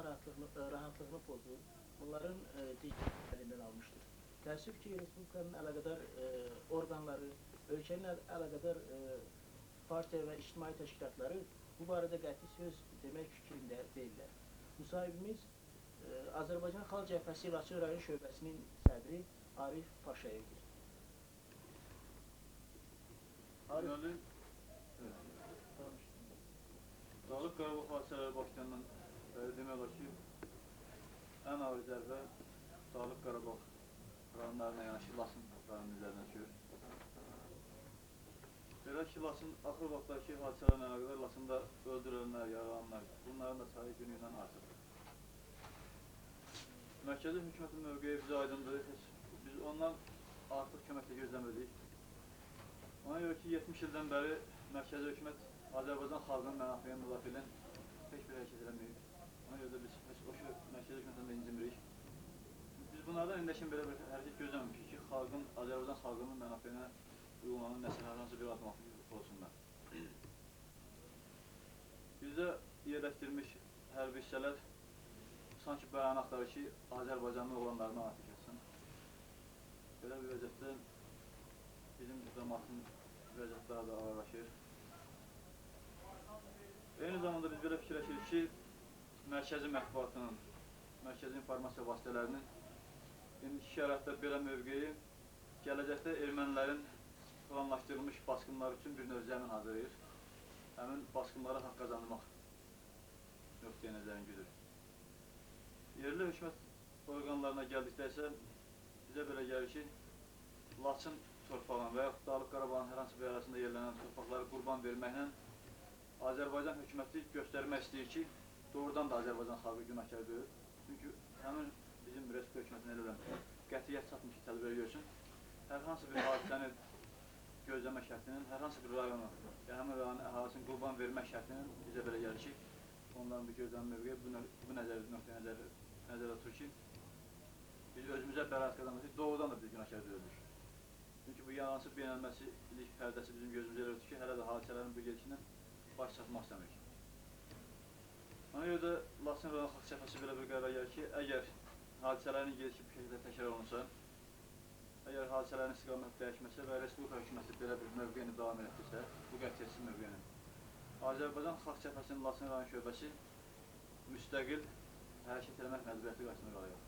rahatlığını pozur, bunların digər əlindən almışdır. Təəssüf ki, Respublikanın əlaqədar orqanları, ölkənin əlaqədar partiya və ictimai təşkilatları bu barədə qəti söz demək fikrində deyirlər. Müsahibimiz Azərbaycan Xalq Cəbhəsi Laçın rayon şöbəsinin sədri Arif Paşayevdir. Deməli, Dağlıq Qarabağ hadisələri başlayandan bəri demək olar ki, ən ağır zərbə Dağlıq Qarabağ rayonlarına yanaşı Laçın rayonunun üzərinə düşür. Belə ki, Laçın axır vaxtdakı hadisələrlə əlaqədar Laçında öldürülənlər, yaralananlar, bunların da sayı günü-gündən artır. Mərkəzi hökumətin mövqeyi bizə aydındır, biz ondan artıq köməklə gözləmirdik. Ona görə ki, 70 ildən bəri mərkəzi hökumət Azərbaycan xalqının mənafeyinin müdafilə heç bir hərəkət eləməyib. Ona görə də biz o mərkəzi hökumətdən də incimirik. Biz bunlardan indəkin belə bir hərəkət gözləməmişik ki, Azərbaycan xalqının mənafeyinə uygulanan nəsə hansı bir adım atıb olsunlar. Bizdə yerləşdirilmiş hərbi hissələr sanki bəyan axtarır ki, Azərbaycanlı olanlarına ateş etsin. Belə bir vəziyyətdə bizim cəmaatın vəziyyətləri də ağırlaşır. Eyni zamanda biz belə fikirləşirik ki, mərkəzi mətbuatının, mərkəzi informasiya vasitələrinin indiki şəraitdə belə mövqeyi gələcəkdə ermənilərin planlaşdırılmış basqınlar üçün bir növ zəmin hazırlayır. Həmin basqınlara haqq qazanmaq nöqteyi nəzərin güdür. Yerli hökumət orqanlarına gəldikdə isə bizə belə gəlir ki, Laçın torpağının və yaxud Dağlıq Qarabağın hər hansı bir arasında yerlənən torpaqları qurban verməklə Azərbaycan hökuməti göstərmək istəyir ki, doğrudan da Azərbaycan xalqı günahkar deyil. Çünki həmin bizim Respublika hökumətinin elə olan qətiyyət çatmış ki, tədbir görsün. Hər hansı bir hadisəni gözləmə şərtinin, hər hansı bir rayonu və həmin rayonun əhalisini qurban vermək şərtinin bizə belə gəlir ki, onların bir gözlənmə mövqeyi bu nəzərdə tutur ki, biz özümüzə bəraət qazanmışıq, doğrudan da biz günahkar deyilik. Çünki bu yanlısı beynəlməsilik pərdəsi bizim gözümüzə elə tutur ki, hələ də hadisələrin bu gedişindən baş çatmaq istəmirik. Ona görə də Laçın rayon xalq cəbhəsi belə bir qərar gəlir ki, əgər hadisələrin gedişi bu şəkildə təkrar olunsa, əgər hadisələrin istiqaməti dəyişməsə və Respublika hökuməti belə bir mövqeyini davam etdirsə, bu qətiyyətsiz mövqeyini, Azərbaycan xalq cəbhəsinin Laçın rayon şöbəsi müstəqil hərəkət eləmək məcburiyyəti qarşısında qalıyor.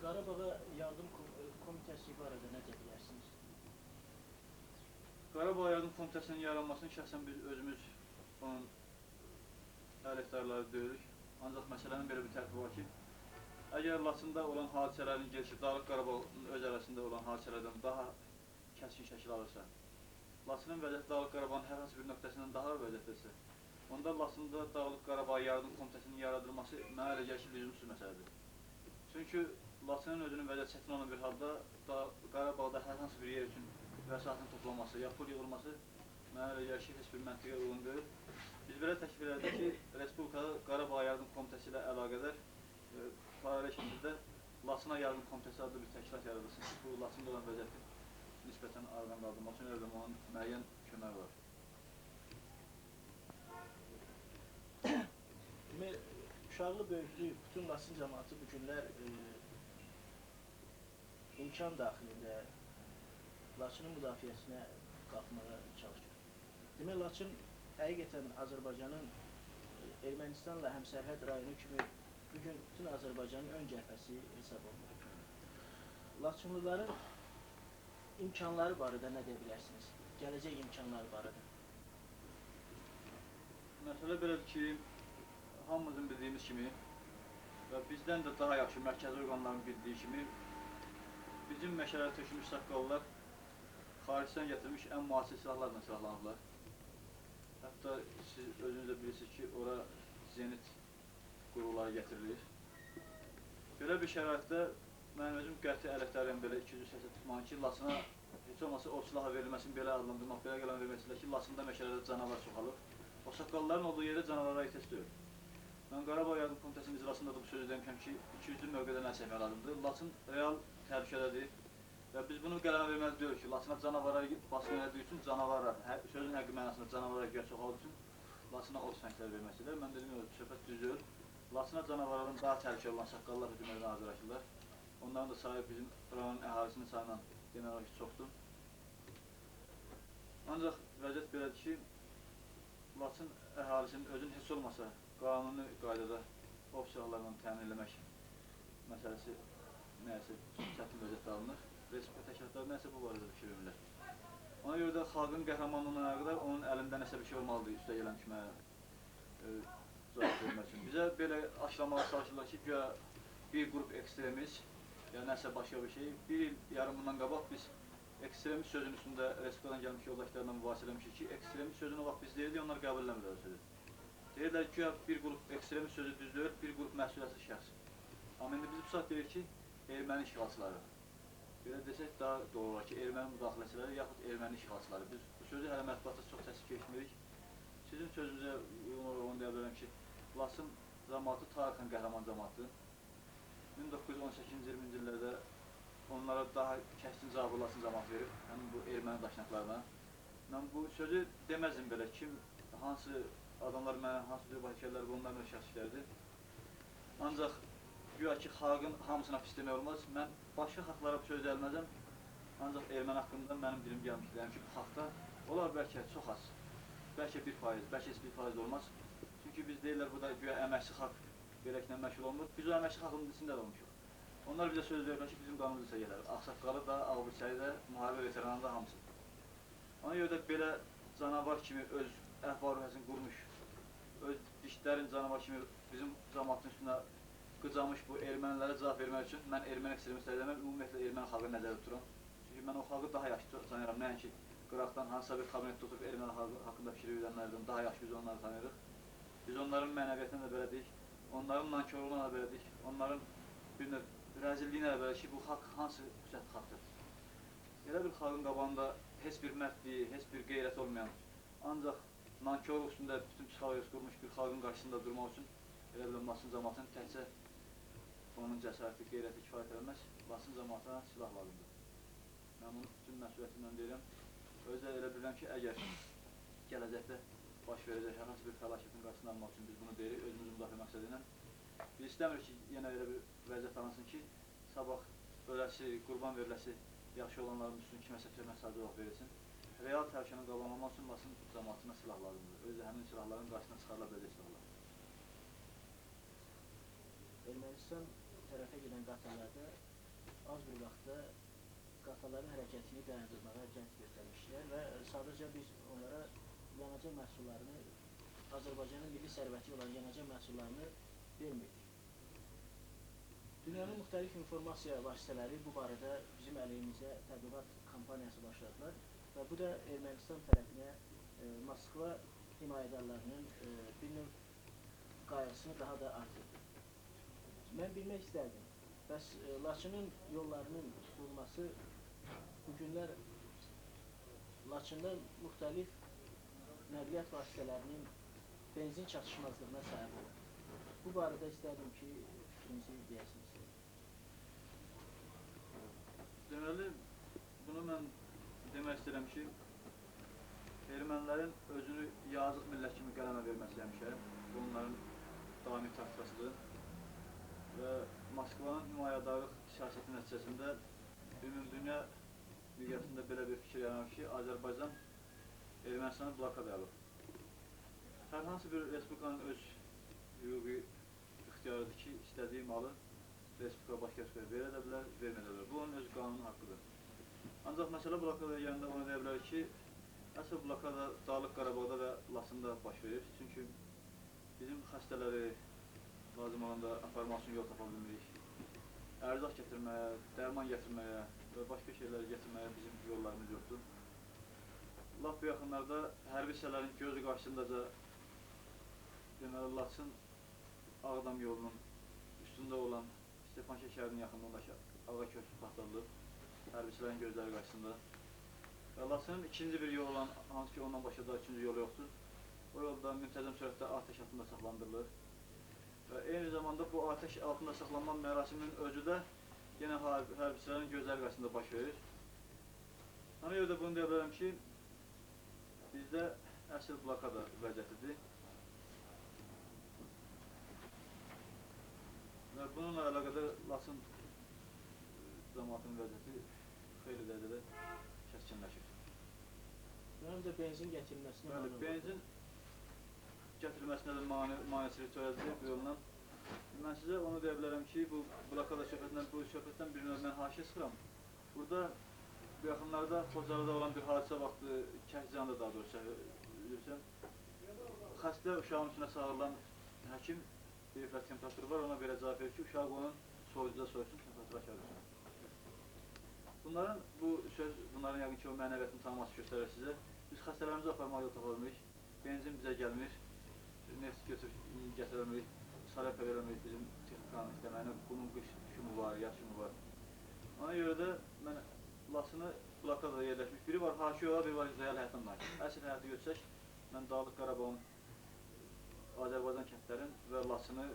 Qarabağa Yardım Komitəsi barədə nə deyə bilərsiniz? Qarabağ Yardım Komitəsinin yaranmasını şəxsən biz özümüz onun əleyhdarları deyirik. Ancaq məsələnin belə bir tərəfi var ki, əgər Laçında olan hadisələrin gedişi Dağlıq Qarabağın öz arasında olan hadisələrdən daha kəskin şəkil alırsa, Laçının vəziyyəti Dağlıq Qarabağın hər hansı bir nöqtəsindən daha vəziyyətdəsə, onda Laçında Dağlıq Qarabağ Yardım Komitəsinin yaradılması mənə elə gəlir ki, lüzumsuz məsələdir. Çünki Laçının özünün vəziyyəti çətin olan bir halda Qarabağda hər hansı bir yer üçün vəsaitinin toplanması, ya pul yığılması mənə elə gəlir ki, heç bir məntiqə uyğun deyil. Biz belə təklif edərdik ki, Respublikada Qarabağ Yardım Komitəsi ilə əlaqədar paralel şəkildə Laçına Yardım Komitəsi adlı bir təşkilat yaradılsın ki, bu Laçında olan vəziyyəti nisbətən aradan qaldırmaq üçün elə onun müəyyən köməyi var. Uşaqlı böyüklü bütün Laçın cəmaatı bu günlər imkan daxilində Laçının müdafiəsinə qalxmağa çalışır. Demək, Laçın həqiqətən Azərbaycanın Ermənistanla həmsərhəd rayonu kimi bugün bütün Azərbaycanın ön cəbhəsi hesab olunur. Laçınlıların imkanları barədə nə deyə bilərsiniz? Gələcək imkanları barədə. Məsələ belədir ki, hamımızın bildiyimiz kimi və bizdən də daha yaxşı mərkəzi orqanların bildiyi kimi bizim məşələdə tökülmüş saqqallar xaricdən gətirilmiş ən müasir silahlarla silahlanırlar. Hətta siz özünüz də bilirsiniz ki, ora zenit qurğuları gətirilir. Belə bir şəraitdə mən özüm qəti əleyhdarıyam belə 200 səsə tutmağın ki, Laçına heç olmasa o silaha verilməsini belə adlandırmaq, belə qələm verilməsində ki, Laçında məşələdə canavar çoxalır. O saqqalların olduğu yerdə canavarlara ehtiyac deyil. Mən Qarabağ Yardım Komitəsinin iclasında da bu sözü demişəm ki, 200-lü mövqedə nə çəkmək lazımdır. Laçın real təhlükədədir. Və biz bunu qələmə verməli deyirik ki, Laçına canavarlar basqın elədiyi üçün canavarlar, sözün həqiqi mənasında canavarlar güya çoxaldığı üçün Laçına o tüfənglər verməkdədir. Mən dedim, söhbət düzdür. Laçına canavarların daha təhlükəli olan saqqallar hücumlarına hazır açırlar. Onların da sayı bizim rayonun əhalisinin sayından demək olar ki, çoxdur. Ancaq vəziyyət belədir ki, Laçın əhalisinin özünün heç olmasa qanuni qaydada ov silahlarla təmin eləmək məsələsi nəyəsə çətin vəziyyətdə alınır. Respublika təşkilatları nəyəsə bu barədə fikir verirlər. Ona görə də xalqın qəhrəmanlığına qədər onun əlində nəsə bir şey olmalıdır üstə gələn düşməyə cavab vermək üçün. Bizə belə aşılamağa çalışırlar ki, güya bir qrup ekstremist, ya nəsə başqa bir şey. Bir il yarım bundan qabaq biz ekstremist sözün üstündə Respublikadan gəlmiş yoldaşlarla mübahisə eləmişik ki, ekstremist sözünü vaxt biz deyirdik, onlar qəbul eləmirlər sözü. Deyirlər ki, bir qrup ekstremist sözü düzdür, bir qrup məsuliyyətsiz şəxs. Amma indi biz bu saat deyirik ki, erməni işğalçıları. Belə desək daha doğru olar ki, erməni müdaxiləçiləri yaxud erməni işğalçıları. Biz bu sözü hələ mətbuatda çox səsi keçmirik. Sizin sözünüzə uyğun olaraq onu deyə bilərəm ki, Laçın cəmaatı tarixən qəhrəman cəmaatdır. 1918-20-ci illərdə onlara daha kəskin cavabı Laçın cəmaatı verib, həmin bu erməni daşnaqlarına. Mən bu sözü deməzdim belə, hansı adamlar mənə, hansı bir vəkillər bu onların şəxslərdir. Ancaq güya ki, xalqın hamısına pis demək olmaz. Mən başqa xalqlara bu söz deyilməzəm. Ancaq erməni haqqında mənim dilim gəlmiş deyirəm ki, bu xalqda olar bəlkə çox az. Bəlkə 1%, bəlkə 1% də olmaz. Çünki biz deyirlər, burada güya əməkçi xalq beləkinə məşğul olmur. Biz o əməkçi xalqın içində də olmuşuq. Onlar bizə söz verirlər ki, bizim qanımız isə gələr. Ağsaqqalı da, Ağbirçəyi də, müharibə veteranı da hamısı. Ona görə də belə canavar kimi öz əhval-ruhiyyəsini qurmuş, öz dişlərin canavar kimi bizim cəmaatın üstünə qıcamış bu ermənilərə cavab vermək üçün mən erməni ekstremistlər deməm, ümumiyyətlə erməni xalqı nəzərdə tuturam. Çünki mən o xalqı daha yaxşı tanıyıram, nəinki qıraqdan hansısa bir kabinetdə oturub erməni xalqı haqqında fikir verənlərdən daha yaxşı biz onları tanıyırıq. Biz onların mənəviyyətini də belə deyik, onların nankorluğuna da belə deyik, onların bir növ rəzilliyinə də belə ki, bu xalq hansı xüsusiyyətli xalqdır. Elə bir xalqın qabağında heç bir mərdliyi, heç bir qeyrət olmayan, ancaq nankorluq üstündə bütün psixologiyası qurmuş bir xalqın qarşısında durmaq üçün elə bir Laçın cəmaatının təkcə onun cəsarəti, qeyrəti kifayət edilməz, Laçın cəmaatına silah lazımdır. Mən bunu bütün məsuliyyətimlə deyirəm. Özə elə bilirəm ki, əgər gələcəkdə baş verəcək hər hansı bir fəlakətin qarşısını almaq üçün biz bunu deyirik, özümüzün müdafiə məqsədi ilə. Biz istəmirik ki, yenə elə bir vəziyyət alınsın ki, sabah öləsi, qurban veriləsi, yaxşı olanların üstünü kiməsə törmə sadəcə verilsin. Real təhlükənin qabanılmaq üçün Laçın cəmaatına silah lazımdır. Özü həmin silahların qarşısına çıxarıla biləcək silahlar. Ermənistan tərəfə gedən qatarlarda az bir vaxtda qatarların hərəkətini dayandırmağa cəhd göstərmişlər və sadəcə biz onlara yanacaq məhsullarını, Azərbaycanın milli sərvəti olan yanacaq məhsullarını vermirdik. Dünyanın müxtəlif informasiya vasitələri bu barədə bizim əleyhimizə təbliğat kampaniyası başladılar və bu da Ermənistan tərəfinə Moskva himayədarlarının bir növ qayğısını daha da artırdı. Mən bilmək istərdim, bəs Laçının yollarının tutulması bu günlər Laçında müxtəlif nəqliyyat vasitələrinin benzin çatışmazlığına səbəb olur. Bu barədə istərdim ki, fikrinizi deyəsiniz. Deməli, bunu mən demək istəyirəm ki, ermənilərin özünü yazıq millət kimi qələmə verməsi həmişə, bunların daimi taktikasıdır. Və Moskvanın himayədarlıq siyasəti nəticəsində ümumdünya miqyasında belə bir fikir yaranır ki, Azərbaycan Ermənistanı blokada alır. Hər hansı bir respublikanın öz hüquqi ixtiyarıdır ki, istədiyi malı respublika başqa respublikaya verə də bilər, verməyə də bilər. Bu onun öz qanuni haqqıdır. Ancaq məsələ blokada yanında onu deyə bilər ki, əsl blokada Dağlıq Qarabağda və Laçında baş verir. Çünki bizim xəstələri lazım olanda aparmaq üçün yol tapa bilmirik. Ərzaq gətirməyə, dərman gətirməyə və başqa şeyləri gətirməyə bizim yollarımız yoxdur. Lap bu yaxınlarda hərbi hissələrin gözü qarşısındaca deməli Laçın Ağdam yolunun üstündə olan Stepanşa şəhərinin yaxınlığındakı Ağa Köprüsü partladılıb, hərbi hissələrin gözləri qarşısında. Və Laçının ikinci bir yol olan, hansı ki ondan başqa da üçüncü yolu yoxdur. O yolda müntəzəm sürətdə atəş altında saxlandırılır. Və eyni zamanda bu atəş altında saxlanma mərasiminin özü də yenə hərbiçilərin gözləri qarşısında baş verir. Ona görə də bunu deyə bilərəm ki, bizdə əsl blokada vəziyyətidir. Və bununla əlaqədar Laçın cəmaatının vəziyyəti xeyli dərəcədə kəskinləşir. Həm də benzin gətirilməsinə Bəli, benzin gətirilməsinə də maneçilik törədir bu yolla. Mən sizə onu deyə bilərəm ki, bu blokada söhbətdən bir növ mən haşiyə çıxıram. Burada bu yaxınlarda Xocalıda olan bir hadisə vaxtı, Kəhziyanda daha doğrusu bilirsən, xəstə uşağın üstünə çağırılan həkim deyiblər temperaturu var, ona belə cavab verir ki, uşaq onun soyucuda soyusun, temperaturu aşağı düşsün. Bunların yəqin ki, o mənəviyyatını tanıması göstərir sizə. Biz xəstələrimizi aparmağa yol tapa bilmirik, benzin bizə gəlmir, neft gətirə bilmirik, saraypa verə bilmirik bizim texnikanın işləməyinə, bunun qış şumu var, yaz şumu var. Ona görə də mən Laçını blokada yerləşmiş, biri var Haşiyola, biri var İzrail həyatdan nakil. Əsl həyatı görsək, mən Dağlıq Qarabağın, Azərbaycan kəndlərin və Laçını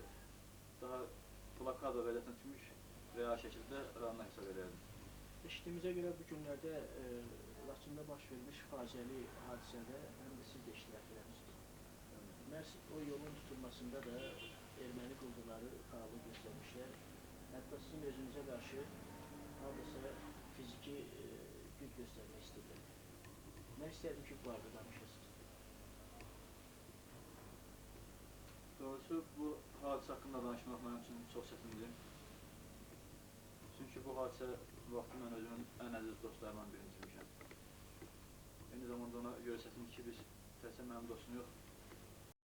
daha blokada vəziyyətinə düşmüş real şəkildə rayonuna hesab edərdim. Eşitdiyimizə görə bu günlərdə Laçında baş vermiş faciəli hadisədə həm də siz də iştirak eləmişsiniz. Məhz o yolun tutulmasında da erməni quldurları fəallık göstərmişlər. Hətta sizin özünüzə qarşı hardasa fiziki güc göstərmək istəyirlər. Mən istəyərdim ki, bu arada danışasınız. Doğrusu, bu hadisə haqqında danışmaq mənim üçün çox çətindir. Çünki bu hadisə vaxtı mən özümün ən əziz dostlarımdan birini itirmişəm. Eyni zamanda ona görə çətindir ki, biz təkcə mənim dostum yox,